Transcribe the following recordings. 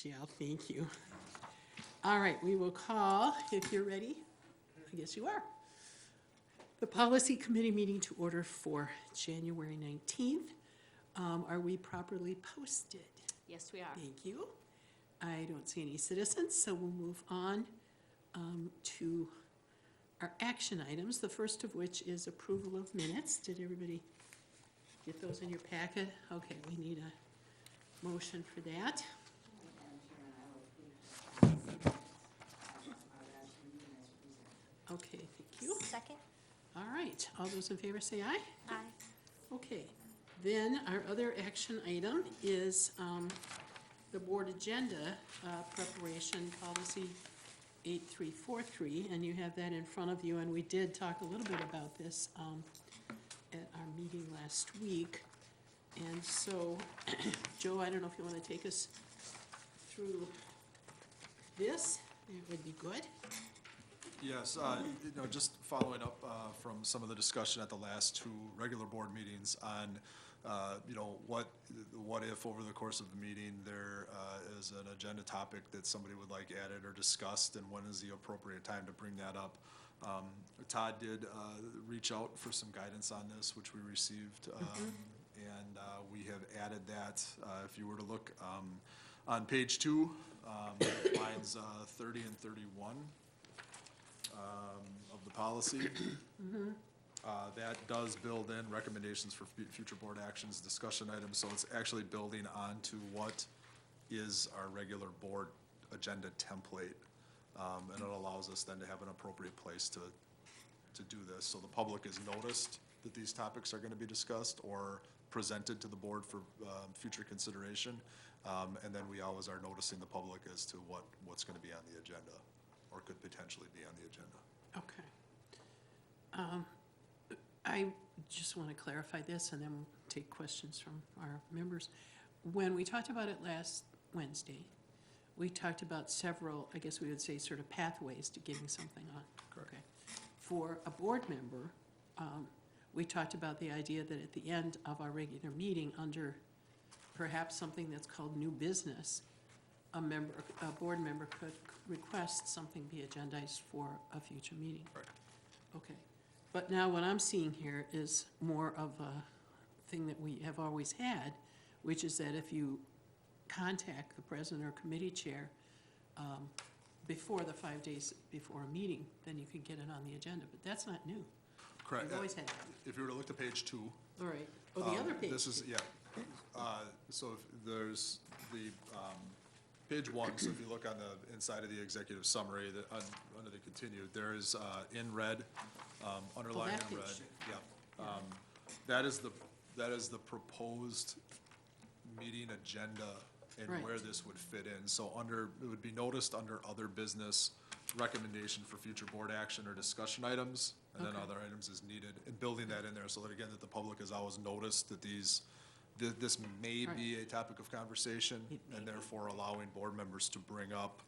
Yeah, thank you. All right, we will call, if you're ready, I guess you are, the Policy Committee meeting to order for January 19th. Are we properly posted? Yes, we are. Thank you. I don't see any citizens, so we'll move on to our action items, the first of which is approval of minutes. Did everybody get those in your packet? Okay, we need a motion for that. Okay, thank you. Second? All right, all those in favor say aye. Aye. Okay, then our other action item is the board agenda preparation, policy 8343, and you have that in front of you, and we did talk a little bit about this at our meeting last week. And so, Joe, I don't know if you want to take us through this, it would be good. Yes, just following up from some of the discussion at the last two regular board meetings on, what if over the course of the meeting there is an agenda topic that somebody would like added or discussed, and when is the appropriate time to bring that up? Todd did reach out for some guidance on this, which we received, and we have added that. If you were to look on page 2, lines 30 and 31. Of the policy. That does build in recommendations for future board actions, discussion items, so it's actually building onto what is our regular board agenda template. And it allows us then to have an appropriate place to do this, so the public is noticed that these topics are gonna be discussed or presented to the board for future consideration. And then we always are noticing the public as to what's gonna be on the agenda, or could potentially be on the agenda. Okay. I just want to clarify this, and then we'll take questions from our members. When we talked about it last Wednesday, we talked about several, I guess we would say, sort of pathways to getting something on. Correct. Okay. For a board member, we talked about the idea that at the end of our regular meeting, under perhaps something that's called new business, a board member could request something be agendized for a future meeting. Right. Okay, but now what I'm seeing here is more of a thing that we have always had, which is that if you contact the president or committee chair before the 5 days before a meeting, then you can get it on the agenda, but that's not new. Correct. We've always had that. If you were to look to page 2. All right, oh, the other page. This is, yeah. So if there's the, page 1, so if you look on the inside of the executive summary, under the continued, there is, in red, underlined that in red. page. Yeah. That is the proposed meeting agenda and Right. where this would fit in. So it would be noticed under other business, recommendation for future board action or discussion items, and then Okay. other items as needed, and building that in there so that, again, that the public has always noticed that this may be a topic of conversation, It may and be. therefore allowing board members to bring up,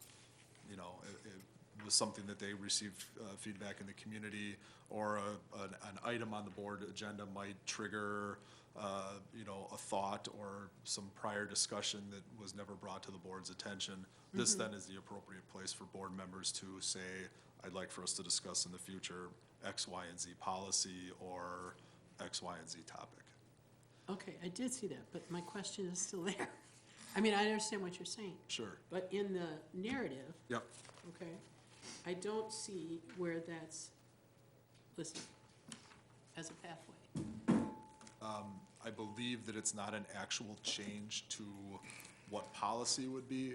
it was something that they received feedback in the community, or an item on the board agenda might trigger, a thought or some prior discussion that was never brought to the board's attention. This then is the appropriate place for board members to say, I'd like for us to discuss in the future X, Y, and Z policy, or X, Y, and Z topic. Okay, I did see that, but my question is still there. I mean, I understand what you're saying, Sure. but in the narrative, Yep. okay, I don't see where that's listed as a pathway. I believe that it's not an actual change to what policy would be,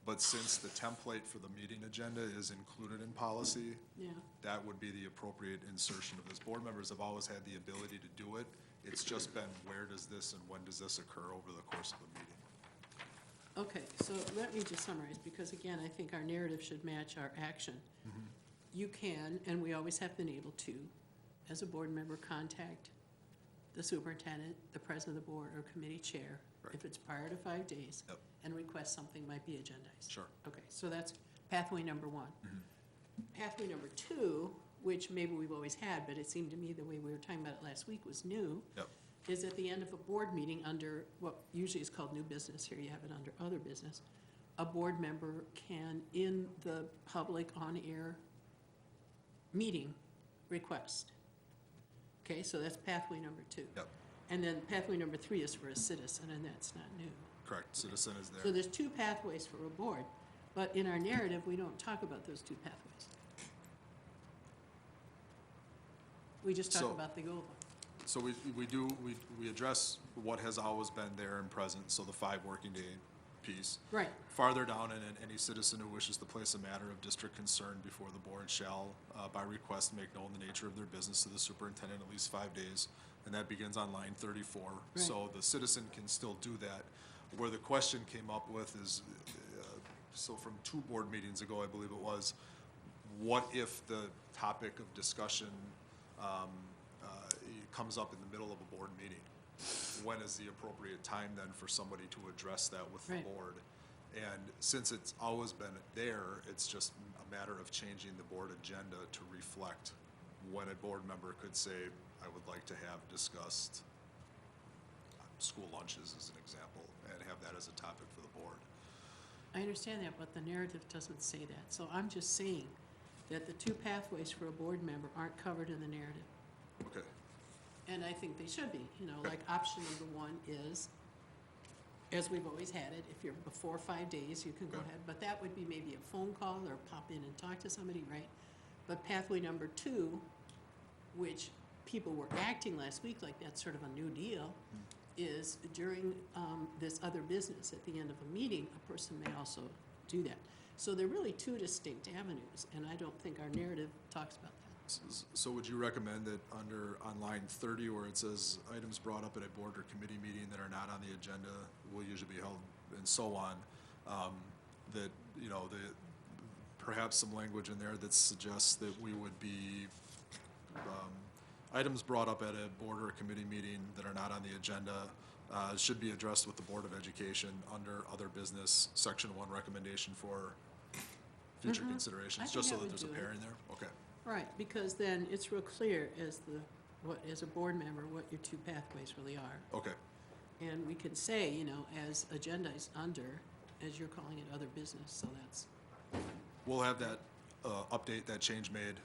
but since the template for the meeting agenda is included in policy, Yeah, that would be the appropriate insertion of this. Board members have always had the ability to do it. It's just been, where does this and when does this occur over the course of a meeting? okay, so let me just summarize, because again, I think our narrative should match our action. You can, and we always have been able to, as a board member, contact the superintendent, the president of the board, or committee chair, Right. if it's prior to 5 days, Yep. and request something might be agendized. Sure. Okay, so that's pathway number 1. Pathway number 2, which maybe we've always had, but it seemed to me the way we were talking about it last week was new, Yep. is at the end of a board meeting under what usually is called new business, here you have it under other business, a board member can, in the public on-air meeting, request. Okay, so that's pathway number 2. Yep, And then pathway number 3 is for a citizen, and that's not new. correct, citizen is So there. there's 2 pathways for a board, but in our narrative, we don't talk about those 2 pathways. We just talk So- about the GOVA. So we address what has always been there and present, so the 5 working day piece. Right, Farther down, and then any citizen who wishes to place a matter of district concern before the board shall, by request, make known the nature of their business to the superintendent at least 5 days. And that begins on line 34. So the citizen can still do that. Where the question came up with is, so from 2 board meetings ago, I believe it was, what if the topic of discussion comes up in the middle of a board meeting? When is the appropriate time then for somebody to address that with the Right. board? And since it's always been there, it's just a matter of changing the board agenda to reflect when a board member could say, I would like to have discussed school lunches as an example, and have that as a topic for the board. I understand that, but the narrative doesn't say that. So I'm just saying that the 2 pathways for a board member aren't covered in the narrative. Okay, And I think they should be, like option number 1 is, as we've always had it, if you're before 5 days, you can go Okay. ahead, but that would be maybe a phone call or pop in and talk to somebody, right? But pathway number 2, which people were acting last week like that's sort of a new deal, is during this other business, at the end of a meeting, a person may also do that. So they're really 2 distinct avenues, and I don't think our narrative talks about that. so would you recommend that on line 30, where it says items brought up at a board or committee meeting that are not on the agenda will usually be held, and so on, that, perhaps some language in there that suggests that we would be, items brought up at a board or committee meeting that are not on the agenda, should be addressed with the Board of Education under other business, section 1 recommendation for future considerations, think just so that that would there's a do it. pairing there? Okay, Right, because then it's real clear as a board member, what your 2 pathways really are. okay, And we can say, as agendized under, as you're calling it, other business, so that's, we'll have that, update, that change made,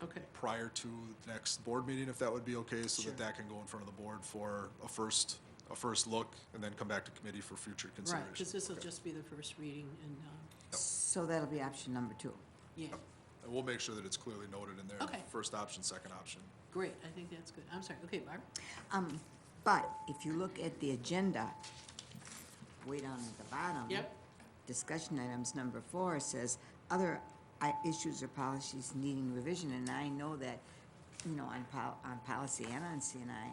okay. prior to the next board meeting, if that would be okay, so Sure. that can go in front of the board for a first look, and then come back to committee for future Right, consideration. because this will Okay. just be the first reading, and, So that'll be option number 2. yeah, And we'll make sure that it's clearly noted in there. Okay. First option, second option. great, I think that's good. I'm sorry, okay, Barb? But if you look at the agenda, way down at the bottom. Yep. Discussion items, number 4 says, other issues or policies needing revision, and I know that, on policy and on CNI,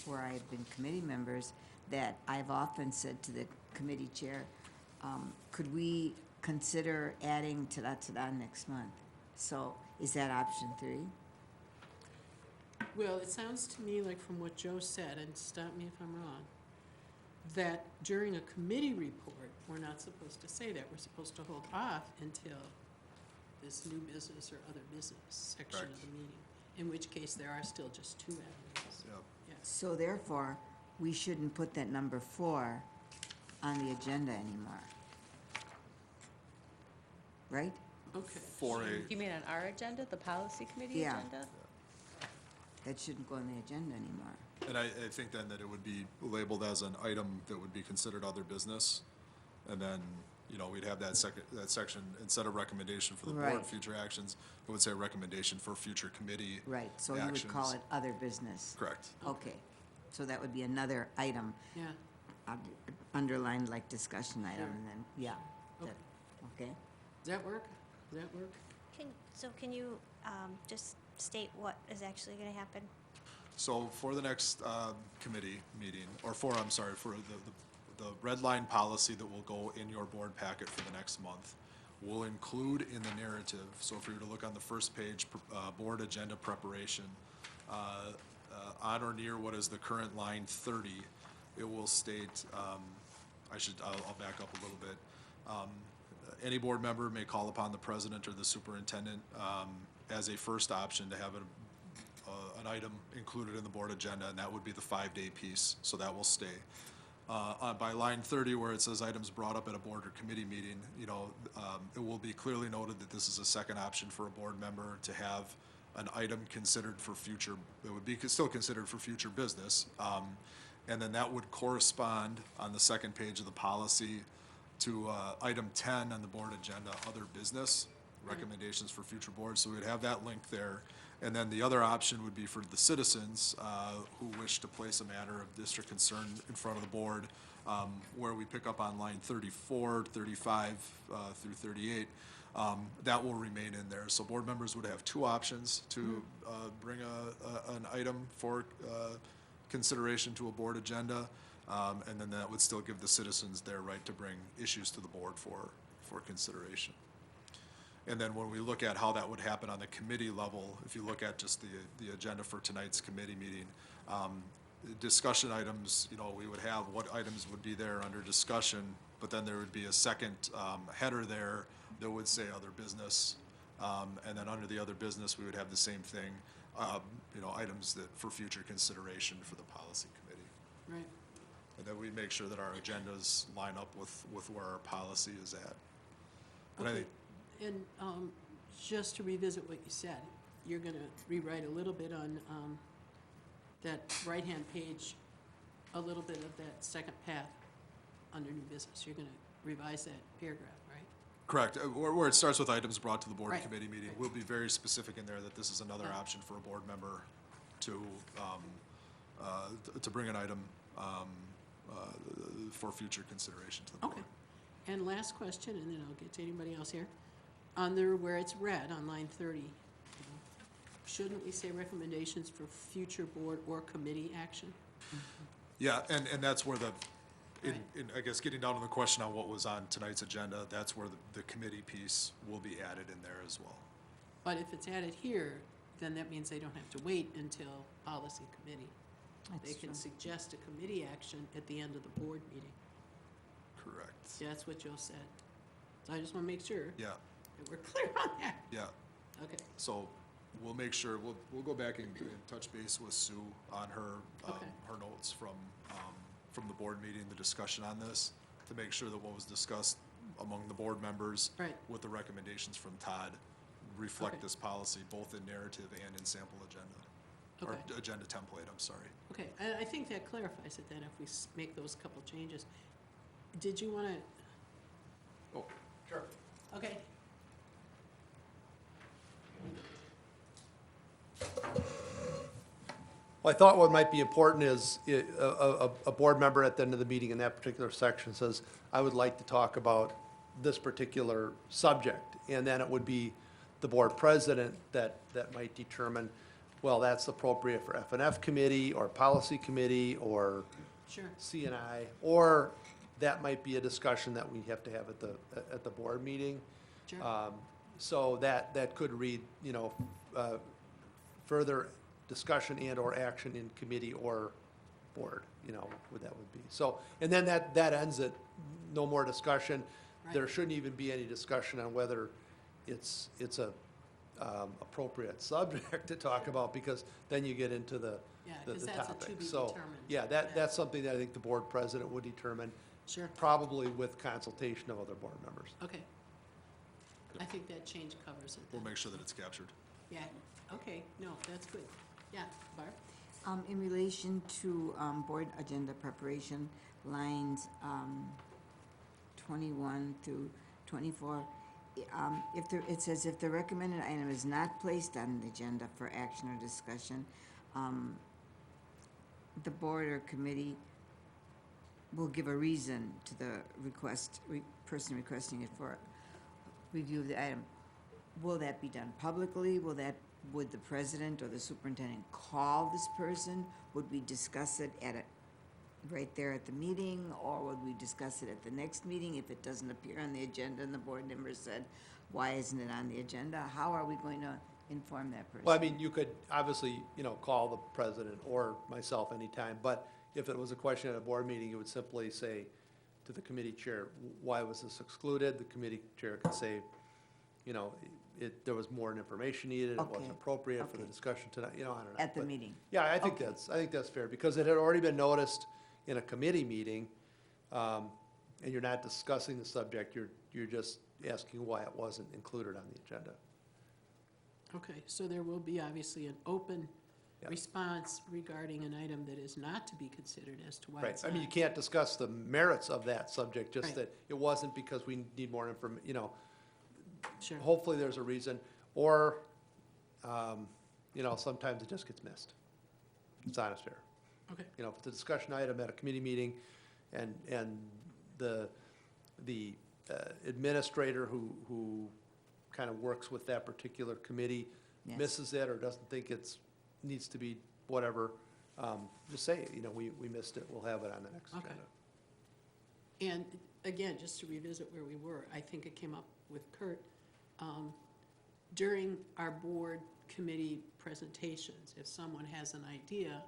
where I've been committee members, that I've often said to the committee chair, could we consider adding ta-da next month? So is that option 3? Well, it sounds to me like from what Joe said, and stop me if I'm wrong, that during a committee report, we're not supposed to say that. We're supposed to hold off until this new business or other business section of Correct. the meeting, in which case there are still just 2 avenues. Yep. Yes, So therefore, we shouldn't put that number 4 on the agenda anymore. Right? okay. For a, You mean on our agenda, the policy committee Yeah. agenda? That shouldn't go on the agenda anymore. and I think then that it would be labeled as an item that would be considered other business. And then, we'd have that section, instead of recommendation for the board, Right. future actions, it would say recommendation for future committee. Right, so you would call actions. it other business. Correct. Okay, so that would be another item, Yeah, underlined like discussion item, and then, yeah. Okay. Okay? does that work? Does that work? Can you just state what is actually going to happen? So for the next committee meeting, for the red line policy that will go in your board packet for the next month, we'll include in the narrative, so if you were to look on the first page, board agenda preparation, on or near what is the current line 30, it will state, I'll back up a little bit. Any board member may call upon the president or the superintendent as a first option to have an item included in the board agenda, and that would be the 5-day piece, so that will stay. by line 30, where it says items brought up at a board or committee meeting, it will be clearly noted that this is a second option for a board member to have an item considered for future, it would be still considered for future business. And then that would correspond on the second page of the policy to item 10 on the board agenda, other business, recommendations for future boards. So we would have that link there. And then the other option would be for the citizens who wish to place a matter of district concern in front of the board, where we pick up on line 34, 35 through 38. That will remain in there. So board members would have two options to bring an item for consideration to a board agenda, and then that would still give the citizens their right to bring issues to the board for consideration. And then when we look at how that would happen on the committee level, if you look at just the agenda for tonight's committee meeting, discussion items, we would have what items would be there under discussion, but then there would be a second header there that would say other business. And then under the other business, we would have the same thing, items that for future consideration for the policy committee. Right. And then we make sure that our agendas line up with where our policy is at. And I Okay. think, And just to revisit what you said, you're going to rewrite a little bit on that right-hand page, a little bit of that second path under new business. You're going to revise that paragraph, right? correct, where it starts with items brought to the board and Right. committee meeting, we'll be very specific in there that this is another Yeah. option for a board member to bring an item for future consideration to the board. Okay. And last question, and then I'll get to anybody else here. Under where it's red on line 30, shouldn't we say recommendations for future board or committee action? Yeah, and that's where Right. I guess getting down to the question on what was on tonight's agenda, that's where the committee piece will be added in there as well. But if it's added here, then that means they don't have to wait until policy committee. They That's can true. suggest a committee action at the end of the board meeting. Correct. Yeah, that's what Joe said. So I just want to make sure Yeah, that we're clear on that. yeah. Okay, So we'll make sure, we'll go back and touch base with Sue on her, Okay. her notes from the board meeting, the discussion on this, to make sure that what was discussed among the board members right, with the recommendations from Todd reflect Okay. this policy, both in narrative and in sample agenda. Or okay, agenda template, I'm sorry. okay. I think that clarifies it then if we make those couple changes. Did you want to? Oh, sure. Okay. Well, I thought what might be important is a board member at the end of the meeting in that particular section says, I would like to talk about this particular subject. And then it would be the board president that might determine, well, that's appropriate for F&F committee or policy committee or Sure. CNI, or that might be a discussion that we have to have at the board meeting. Sure. So that could read, further discussion and or action in committee or board, what that would be. So, and then that ends it, no more discussion. There Right. shouldn't even be any discussion on whether it's a appropriate subject to talk about, because then you get into the Yeah, the 'cause that's a topic. to be So, determined. yeah, Yeah. that's something that I think the board president would determine, Sure. probably with consultation of other board members. Okay. I think that change covers it We'll then. make sure that it's captured. Yeah, okay, no, that's good. Yeah, Barb? In relation to board agenda preparation, lines 21 through 24, it says if the recommended item is not placed on the agenda for action or discussion, the board or committee will give a reason to the person requesting it for review of the item. Will that be done publicly? Would the president or the superintendent call this person? Would we discuss it right there at the meeting, or would we discuss it at the next meeting if it doesn't appear on the agenda and the board member said, why isn't it on the agenda? How are we going to inform that person? Well, I mean, you could obviously, call the president or myself anytime, but if it was a question at a board meeting, you would simply say to the committee chair, why was this excluded? The committee chair could say, there was more information needed, it wasn't Okay, appropriate for the okay. discussion tonight, I don't know. At the But, meeting? yeah, I think Okay. that's fair, because it had already been noticed in a committee meeting, and you're not discussing the subject, you're just asking why it wasn't included on the agenda. Okay, so there will be obviously an open Yeah. response regarding an item that is not to be considered as to why Right, it's I mean, you not. can't discuss the merits of that subject, just Right. that it wasn't because we need more information, Sure, hopefully there's a reason, or, sometimes it just gets missed. It's honest fair. okay, If it's a discussion item at a committee meeting, and the administrator who kind of works with that particular committee Yes. misses it, or doesn't think needs to be whatever, just say, we missed it, we'll have it on the next Okay. agenda. and again, just to revisit where we were, I think it came up with Kurt, during our board committee presentations, if someone has an idea,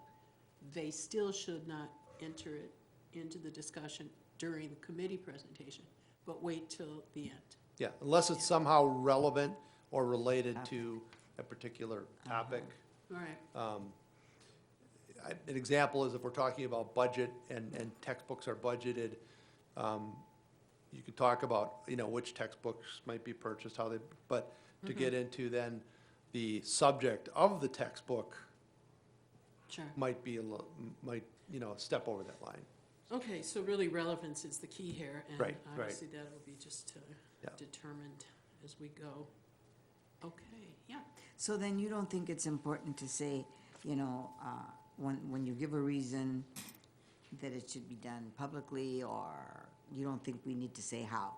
they still should not enter it into the discussion during the committee presentation, but wait till the end. Yeah, unless it's somehow relevant or related to a particular topic. All right, An example is if we're talking about budget and textbooks are budgeted, you could talk about, which textbooks might be purchased, how they, but to get into then the subject of the textbook sure. might be step over that line. Okay, so really relevance is the key here, and Right, right. obviously that will be just Yeah. determined as we go. Okay, yeah, So then you don't think it's important to say, when you give a reason that it should be done publicly, or you don't think we need to say how?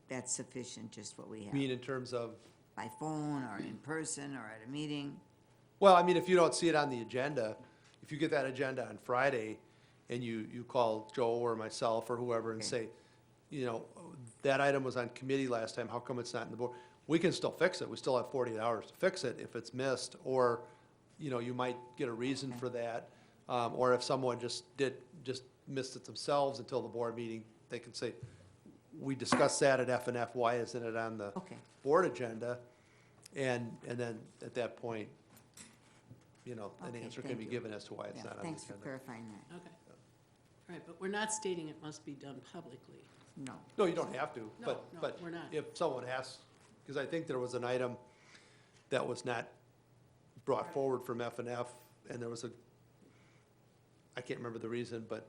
That's sufficient, just what we I have, mean, in terms of, by phone or in person or at a meeting? well, I mean, if you don't see it on the agenda, if you get that agenda on Friday and you call Joe or myself or whoever and Okay. say, that item was on committee last time, how come it's not in the board? We can still fix it. We still have 48 hours to fix it if it's missed, or, you might get a reason for that. Or if someone just missed it themselves until the board meeting, they can say, we discussed that at F and F, why isn't it on the Okay. board agenda? And then at that point, an Okay, answer can thank be you. given as to why it's Yeah, not on the thanks for agenda. clarifying that. okay. All right, but we're not stating it must be done publicly. No. No, you don't have to, No, but we're not. if someone asks, because I think there was an item that was not brought forward from F and F, and there was I can't remember the reason, but,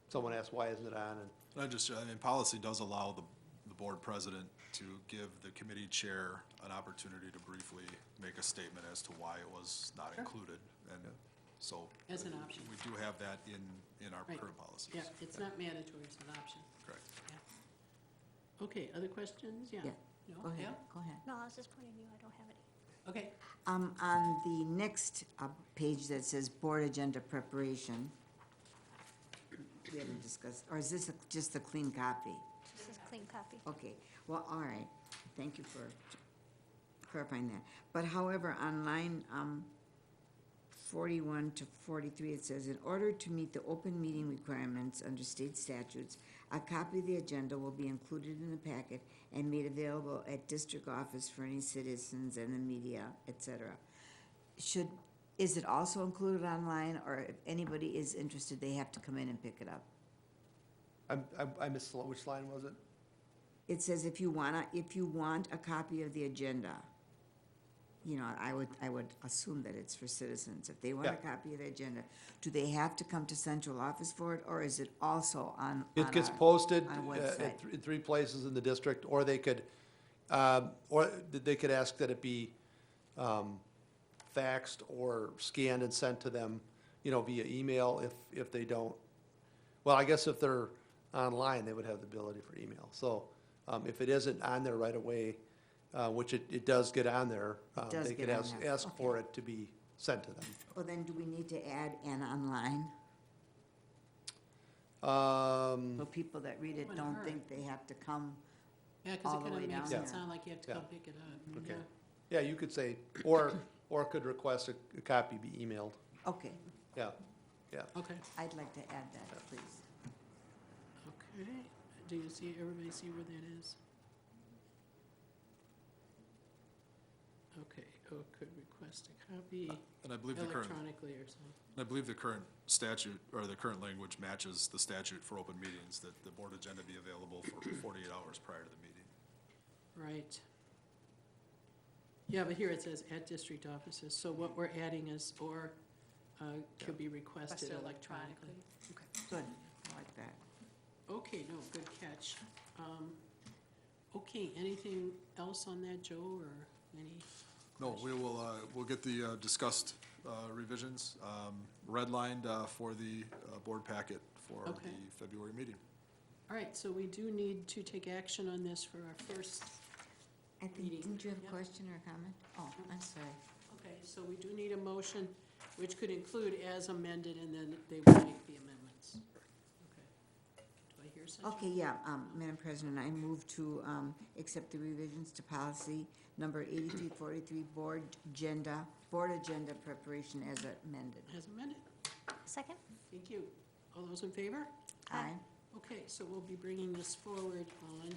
someone asked, why isn't it on? And Policy does allow the board president to give the committee chair an opportunity to briefly make a statement as to why it was not Sure. included. And so. As an option. We do have that in our Right. current policies. Yeah, it's not mandatory, it's an option. Correct. Yeah. Okay, other questions? Yeah. Yeah, No? go ahead, Yeah? go ahead. No, I was just pointing to you, I don't have any. Okay, On the next page that says board agenda preparation, we haven't discussed, or is this just a clean copy? This is clean copy. Okay, well, all right, thank you for clarifying that. But however, on line 41 to 43, it says, in order to meet the open meeting requirements under state statutes, a copy of the agenda will be included in the packet and made available at district office for any citizens and the media, et cetera. Is it also included online, or if anybody is interested, they have to come in and pick it up? I missed, which line was it? It says if you want a copy of the agenda, I would assume that it's for citizens. If they want a Yeah. copy of the agenda, do they have to come to central office for it, or is it also on? It gets our- posted on a at website? three places in the district, or they could ask that it be faxed or scanned and sent to them, via email if they don't. Well, I guess if they're online, they would have the ability for email. So if it isn't on there right away, which it does get on there, does they get could on there. ask for it to be sent to them. Well, then do we need to add an online? So people that read it Wouldn't don't hurt. think they have to come? yeah, because All it the kind way of makes down it there. sound like you have to Yeah. come pick it up. Okay. Yeah. Yeah, you could say, or could request a copy be emailed. Okay, Yeah, yeah. Okay, I'd like to add that, please. okay. Do you see, everybody see where that is? Okay, oh, could request a copy And I believe the current, electronically or something. I believe the current statute, or the current language matches the statute for open meetings, that the board agenda be available for 48 hours prior to the meeting. Right. Yeah, but here it says at district offices, so what we're adding is, or could be requested Requested electronically. Good, I like that. Okay, no, good catch. Okay, anything else on that, Joe, or any? No, we will, we'll get the discussed revisions redlined for the board packet for Okay. the February meeting. All right, so we do need to take action on this for our first, I think, Meeting. didn't you have a Yep. question or a comment? Oh, I'm sorry. okay, so we do need a motion, which could include as amended, and then they will make the amendments. Okay. Do I hear such? Okay, yeah, Madam President, I move to accept the revisions to policy number 8343, board agenda preparation as amended. As amended. Second? Thank you. All those in favor? Aye. Okay, so we'll be bringing this forward on,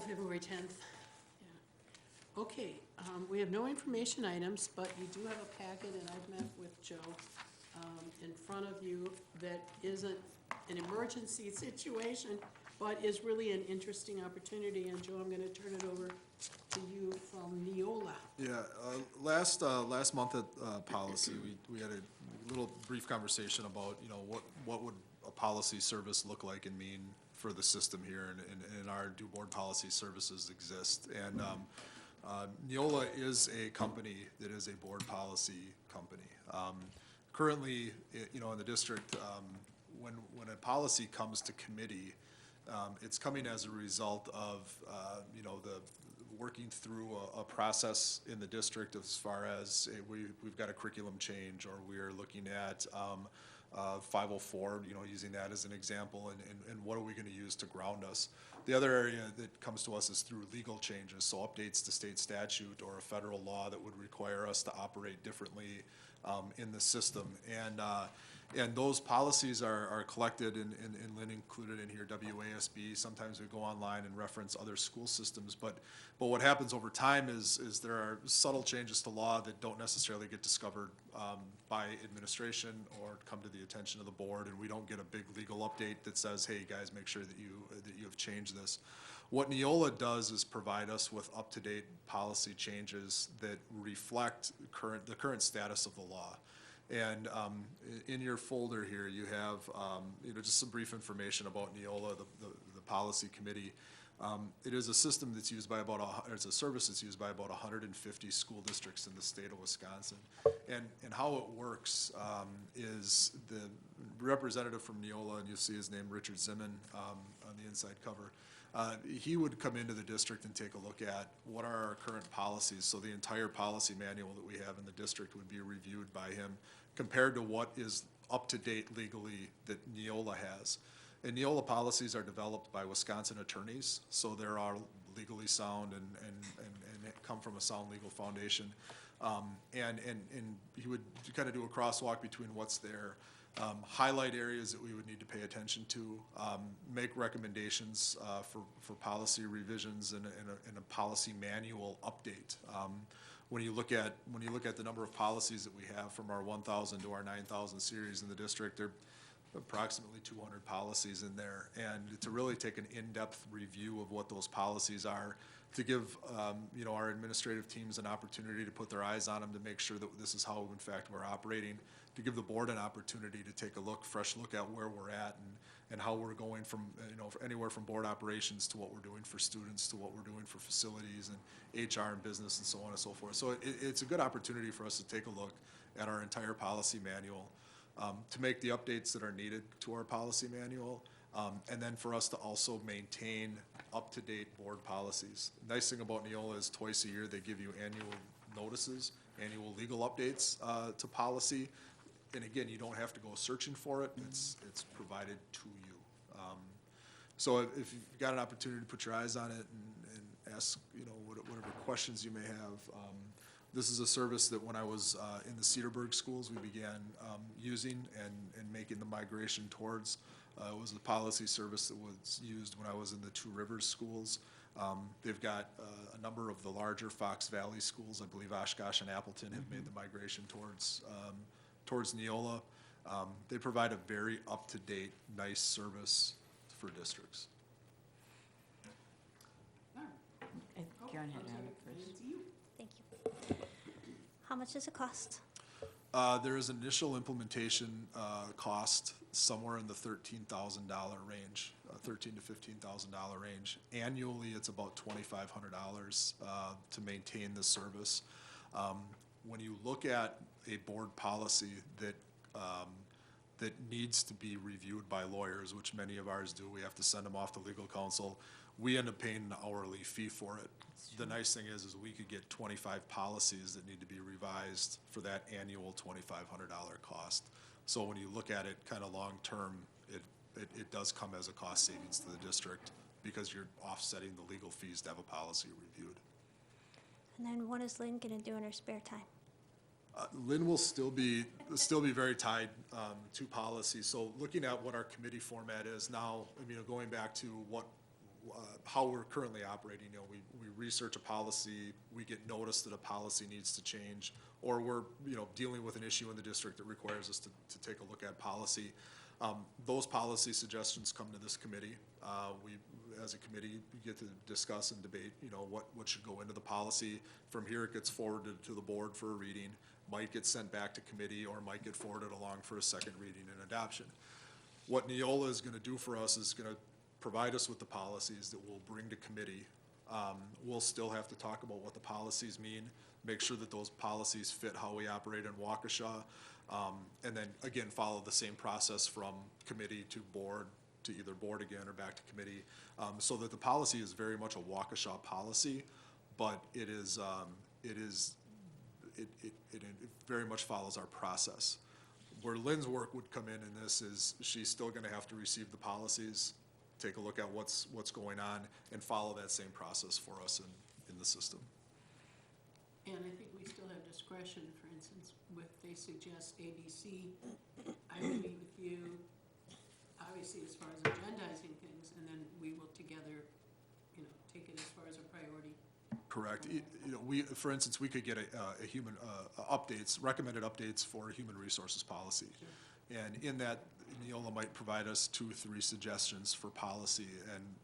February 10th. Yeah. Okay, we have no information items, but you do have a packet, and I've met with Joe in front of you that isn't an emergency situation, but is really an interesting opportunity. And Joe, I'm gonna turn it over to you from Neola. Yeah, last month at policy, we had a little brief conversation about, you know, what would a policy service look like and mean for the system here, and our do board policy services exist. And Neola is a company that is a board policy company. Currently, you know, in the district, when a policy comes to committee, it's coming as a result of, you know, the working through a process in the district as far as we've got a curriculum change, or we're looking at 504, you know, using that as an example, and what are we gonna use to ground us. The other area that comes to us is through legal changes, so updates to state statute or a federal law that would require us to operate differently in the system. And those policies are collected and included in here, WASB. Sometimes we go online and reference other school systems, but what happens over time is there are subtle changes to law that don't necessarily get discovered by administration or come to the attention of the board, and we don't get a big legal update that says, hey, guys, make sure that you have changed this. What Neola does is provide us with up-to-date policy changes that reflect the current status of the law. And in your folder here, you have you know, just some brief information about Neola, the policy committee. It is a system that's used by it's a service that's used by about 150 school districts in the state of Wisconsin. And how it works is the representative from Neola, and you'll see his name, Richard Zimmern, on the inside cover. He would come into the district and take a look at what are our current policies. So the entire policy manual that we have in the district would be reviewed by him compared to what is up to date legally that Neola has. And Neola policies are developed by Wisconsin attorneys, so they're all legally sound and come from a sound legal foundation. And he would kind of do a crosswalk between what's there. Highlight areas that we would need to pay attention to, make recommendations for policy revisions and a policy manual update. When you look at the number of policies that we have from our 1,000 to our 9,000 series in the district, there are approximately 200 policies in there. And to really take an in-depth review of what those policies are, to give you know, our administrative teams an opportunity to put their eyes on them, to make sure that this is how in fact we're operating, to give the board an opportunity to take a fresh look at where we're at and how we're going from, you know, anywhere from board operations to what we're doing for students to what we're doing for facilities and HR and business and so on and so forth. So it's a good opportunity for us to take a look at our entire policy manual, to make the updates that are needed to our policy manual, and then for us to also maintain up-to-date board policies. The nice thing about Neola is twice a year they give you annual notices, annual legal updates to policy. And again, you don't have to go searching for it, it's provided to you. So if you've got an opportunity to put your eyes on it and ask, you know, whatever questions you may have, this is a service that when I was in the Cedarburg schools, we began using and making the migration towards. It was the policy service that was used when I was in the Two Rivers schools. They've got a number of the larger Fox Valley schools. I believe Oshkosh and Appleton have made the migration towards Neola. They provide a very up-to-date, nice service for districts. All right. Karen had I'm her hand sorry, up first. Nancy, you. Thank you. How much does it cost? There is initial implementation cost somewhere in the $13,000 range, $13,000 to $15,000 range. Annually, it's about $2,500 to maintain the service. When you look at a board policy that needs to be reviewed by lawyers, which many of ours do, we have to send them off to legal counsel. We end up paying an hourly fee for it. The nice thing is we could get 25 policies that need to be revised for that annual $2,500 cost. So when you look at it kind of long-term, it does come as a cost savings to the district because you're offsetting the legal fees to have a policy reviewed. And then what is Lynn gonna do in her spare time? Lynn will still be very tied to policy. So looking at what our committee format is now, going back to how we're currently operating, we research a policy, we get notice that a policy needs to change, or we're, dealing with an issue in the district that requires us to take a look at policy. Those policy suggestions come to this committee. We, as a committee, get to discuss and debate, what should go into the policy. From here, it gets forwarded to the board for a reading, might get sent back to committee, or might get forwarded along for a second reading and adoption. What Neola is gonna do for us is gonna provide us with the policies that we'll bring to committee. We'll still have to talk about what the policies mean, make sure that those policies fit how we operate in Waukesha, and then again, follow the same process from committee to board, to either board again or back to committee, so that the policy is very much a Waukesha policy, but it very much follows our process. Where Lynn's work would come in this is she's still gonna have to receive the policies, take a look at what's going on, and follow that same process for us in the system. And I think we still have discretion, for instance, if they suggest ABC, I will meet with you, obviously as far as agendizing things, and then we will together, take it as far as a priority. Correct. For instance, we could get a human, recommended updates for a human resources policy. And in that, Neola might provide us 2 or 3 suggestions for policy,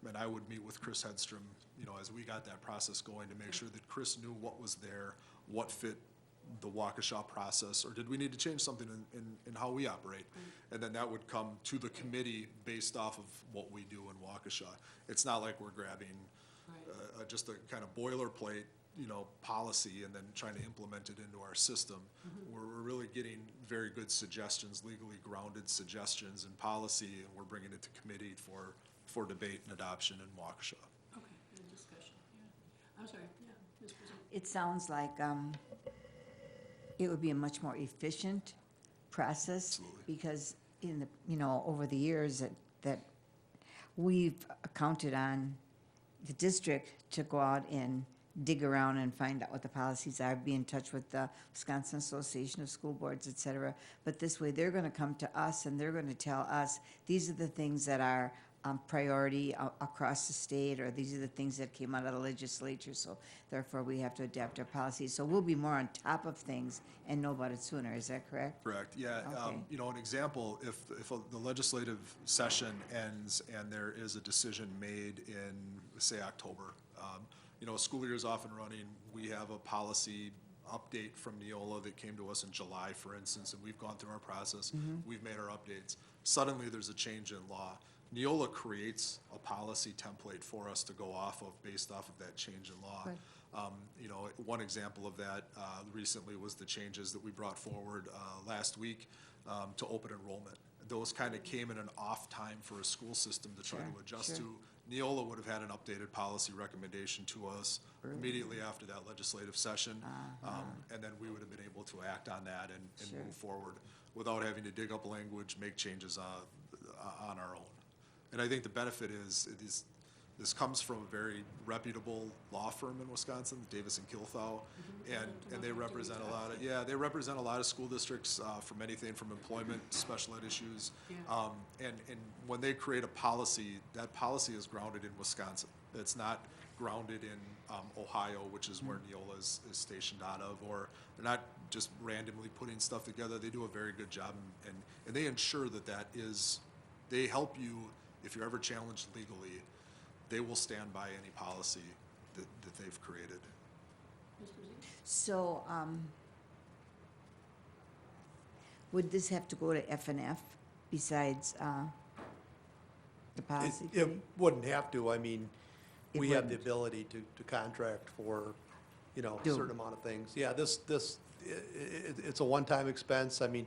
and I would meet with Chris Hedstrom, as we got that process going, to make sure that Chris knew what was there, what fit the Waukesha process, or did we need to change something in how we operate? And then that would come to the committee based off of what we do in Waukesha. It's not like we're grabbing Right. just a kind of boilerplate, policy and then trying to implement it into our system. We're really getting very good suggestions, legally grounded suggestions and policy, and we're bringing it to committee for debate and adoption in Waukesha. Okay, and discussion, yeah. I'm sorry, yeah, Ms. Brazil. It sounds like it would be a much more efficient process. Absolutely. Because in the, over the years that we've counted on the district to go out and dig around and find out what the policies are, be in touch with the Wisconsin Association of School Boards, et cetera. But this way, they're gonna come to us and they're gonna tell us, these are the things that are priority across the state, or these are the things that came out of the legislature, so therefore we have to adapt our policies. So we'll be more on top of things and know about it sooner, is that correct? Correct, yeah. Okay. An example, if the legislative session ends and there is a decision made in, say, October, school year is off and running, we have a policy update from Neola that came to us in July, for instance, and we've gone through our process, we've made our updates. Suddenly, there's a change in law. Neola creates a policy template for us to go off of based off of that change in law. Right. One example of that recently was the changes that we brought forward last week to open enrollment. Those kind of came in an off time for a school system to try Sure, to adjust sure. to. Neola would have had an updated policy recommendation to us immediately after that legislative session. And then we would have been able to act on that and Sure. move forward without having to dig up language, make changes on our own. And I think the benefit is, this comes from a very reputable law firm in Wisconsin, Davis and Kilthau, and they represent a lot of, they represent a lot of school districts from anything from employment, special ed issues. Yeah. And when they create a policy, that policy is grounded in Wisconsin. It's not grounded in Ohio, which is where Neola is stationed out of, or they're not just randomly putting stuff together. They do a very good job, and they ensure that they help you if you're ever challenged legally. They will stand by any policy that they've created. Ms. Brzee? So, would this have to go to F and F besides, the policy It committee? wouldn't have to, I mean, It we have the wouldn't. ability to contract for, a Do. certain amount of things. Yeah, it's a one-time expense, I mean,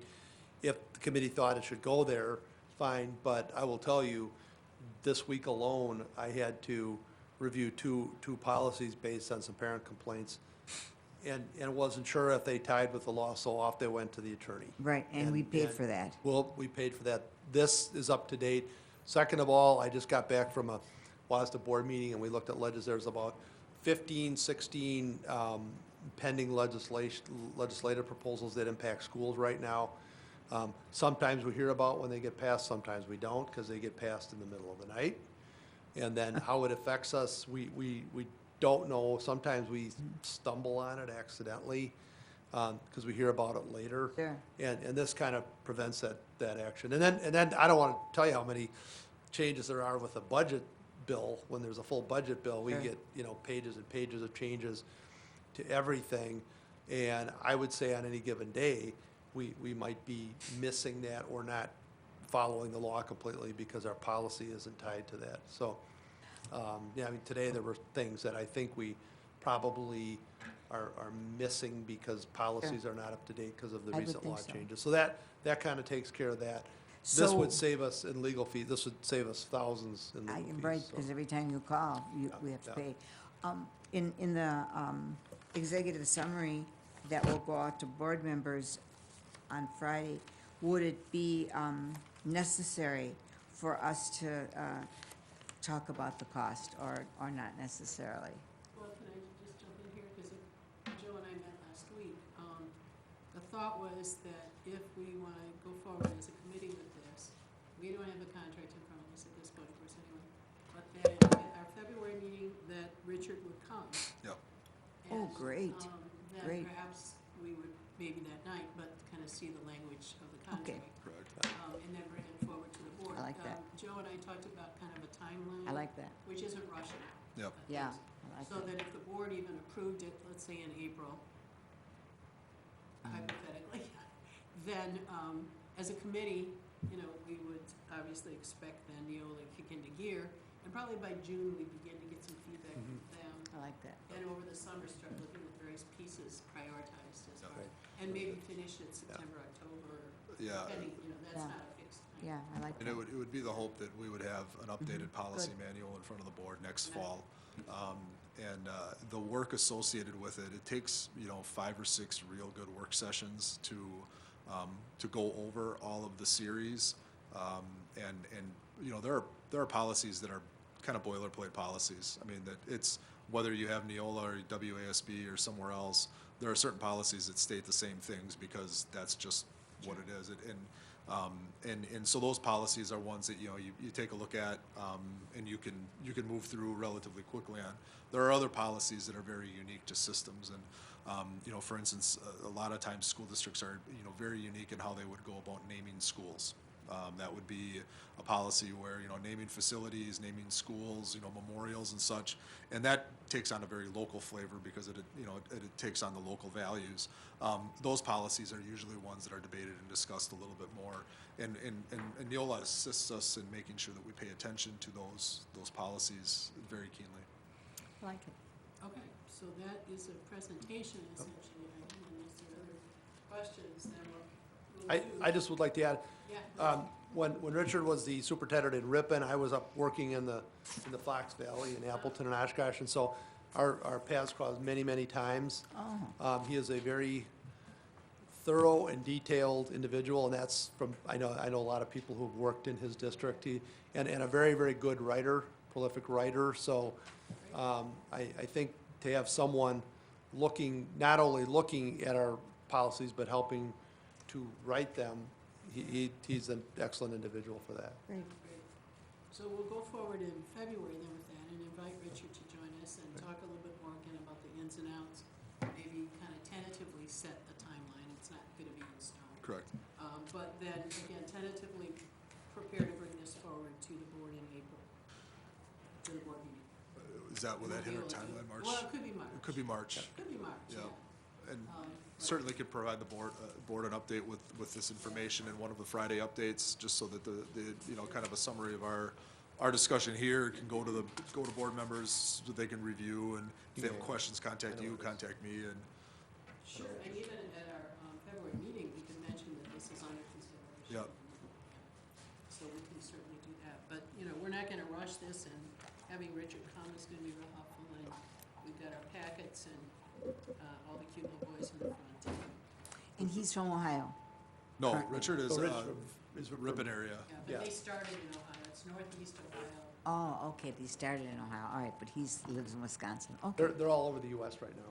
if the committee thought it should go there, fine, but I will tell you, this week alone, I had to review two policies based on some parent complaints, and wasn't sure if they tied with the law, so off they went to the attorney. Right, and we paid for that. Well, we paid for that. This is up to date. Second of all, I just got back from a WASDA board meeting, and we looked at there's about 15, 16 pending legislative proposals that impact schools right now. Sometimes we hear about when they get passed, sometimes we don't, because they get passed in the middle of the night. And then how it affects us, we don't know. Sometimes we stumble on it accidentally, because we hear about it later. Sure. And this kind of prevents that action. And then I don't want to tell you how many changes there are with a budget bill. When there's a full budget bill, we Sure. get, pages and pages of changes to everything. And I would say on any given day, we might be missing that or not following the law completely because our policy isn't tied to that. So, yeah, I mean, today there were things that I think we probably are missing because policies are not up to date because of the I would recent think law so. changes. So that kind of takes care of that. This So- would save us in legal fees, this would save us thousands in legal fees. Right, so. because every time you call, we have to Yeah. pay. In the executive summary that will go out to board members on Friday, would it be necessary for us to talk about the cost, or not necessarily? Well, can I just jump in here, because Joe and I met last week. The thought was that if we want to go forward as a committee with this, we don't have a contract in front of us at this point, of course, anyway, but that at our February meeting, that Richard would come. Yep. Oh, And, great, Then great. perhaps we would, maybe that night, but kind of see the language of the Okay. contract. Correct. And then bring it forward to the board. I like that. Joe and I talked about kind of a timeline. I like that. Which isn't rushing. Yep. Yeah, I like So that. that if the board even approved it, let's say in April, hypothetically, then, as a committee, we would obviously expect then Neola to kick into gear, and probably by June, we begin to get some feedback from them. I like that. And over the summer, start looking at various pieces prioritized as far, Right. and maybe finish it September, October, Yeah. depending, that's Yeah. not a fixed time. Yeah, I like And that. it would be the hope that we would have an updated policy Good. manual in front of the board next Yeah. fall. And the work associated with it, it takes, 5 or 6 real good work sessions to go over all of the series. There are policies that are kind of boilerplate policies. I mean, that it's, whether you have Neola or WASB or somewhere else, there are certain policies that state the same things because that's just what it is. And so those policies are ones that, you take a look at, and you can move through relatively quickly on. There are other policies that are very unique to systems, and, for instance, a lot of times school districts are, very unique in how they would go about naming schools. That would be a policy where, naming facilities, naming schools, memorials and such, and that takes on a very local flavor because it takes on the local values. Those policies are usually ones that are debated and discussed a little bit more, and Neola assists us in making sure that we pay attention to those policies very keenly. I like it. Okay, so that is a presentation essentially, unless there are other questions, then we'll do. I just would like to add, Yeah, when Richard was the superintendent in Ripon, I was up working in the Fox Valley in Appleton and Oshkosh, and so our paths crossed many times. Oh, He is a very thorough and detailed individual, and that's from, I know a lot of people who've worked in his district, and a very good writer, prolific writer, so I think to have someone not only looking at our policies, but helping to write them, he's an excellent individual for that. great. great. So we'll go forward in February then with that and invite Richard to join us, and set a timeline, it's not gonna be in stone. Correct. But then, again, tentatively prepare to bring this forward to the board in April, to the board meeting. Is that, will that hit our We'll be able to- timeline, March? Well, it could be March. It could be March. Could be March, Yeah. yeah. And But- certainly could provide the board an update with this information in one of the Friday updates, just so that the, you know, kind of a summary of our discussion here can go to board members, so they can review, and if they have Yeah. questions, contact I know you, what it is. contact me, and, Sure, and even at our February meeting, we can mention that this is under consideration. Yep. So we can certainly do that, but, you know, we're not gonna rush this, and having Richard come is gonna be real helpful, and we've got our packets and all the cute little boys in the front. And he's from Ohio. no, Currently. Richard is, So Richard is from- Ripon area. Yeah, Yeah. but they started in Ohio, it's northeast Ohio. Oh, okay, they started in Ohio, all right, but lives in Wisconsin, okay. They're all over the US right now.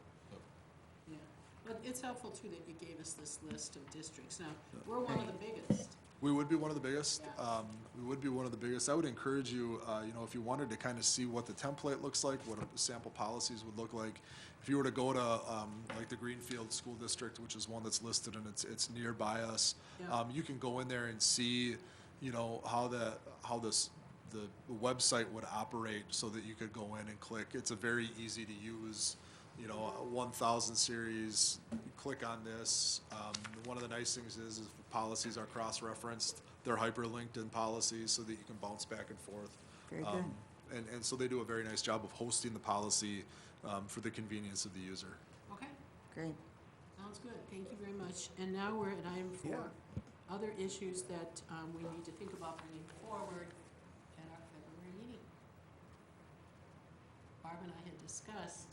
Yeah, but it's helpful too that you gave us this list of districts. Now, we're one of the biggest. We would be one of the biggest. Yeah. We would be one of the biggest. I would encourage you, you know, if you wanted to kind of see what the template looks like, what sample policies would look like, if you were to go to, like the Greenfield School District, which is one that's listed and it's nearby us, Yeah. you can go in there and see, you know, how the website would operate so that you could go in and click. It's a very easy to use, you know, 1000 series, you click on this. One of the nice things is the policies are cross-referenced. They're hyperlinked in policies so that you can bounce back and forth. Very good. And so they do a very nice job of hosting the policy for the convenience of the user. Okay, Great. sounds good. Thank you very much. And now we're at item 4. Yeah. Other issues that we need to think about bringing forward at our February meeting. Barb and I had discussed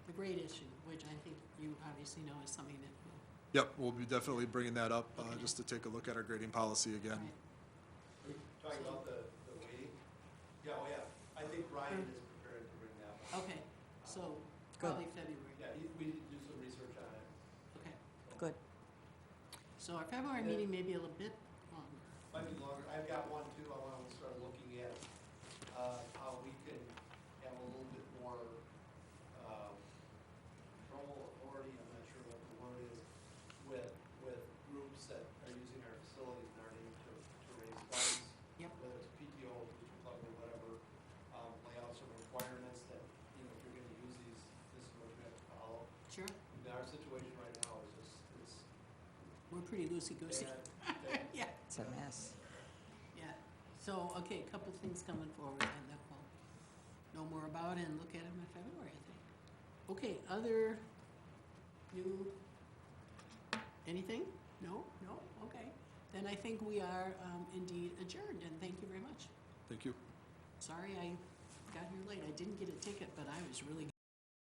the grade issue, which I think you obviously know is something that will. Yep, we'll be definitely bringing that up, just to take a look at our grading policy again. Right. Talking about the weighting? Yeah, oh yeah, I think Ryan is prepared to bring that one. Okay, so probably February. Yeah, we need to do some research on it. Okay, Good. so our February meeting may be a little bit longer. Might be longer. I've got one too. I want to start looking at, how we can have a little bit more, control, authority, I'm not sure what the word is, with groups that are using our facilities and our name to raise funds. Yep. Whether it's PTO, beach club, or whatever, lay out some requirements that, you know, if you're gonna use these, this is what you have to follow. Sure, And our situation right now is just, it's we're pretty loosey-goosey. bad. Yeah, It's a mess. yeah. So, okay, a couple things coming forward and that we'll know more about and look at them in February, I think. Okay, other new, anything? No? No? Okay. Then I think we are indeed adjourned, and thank you very much. Thank you. Sorry I got here late. I didn't get a ticket, but I was really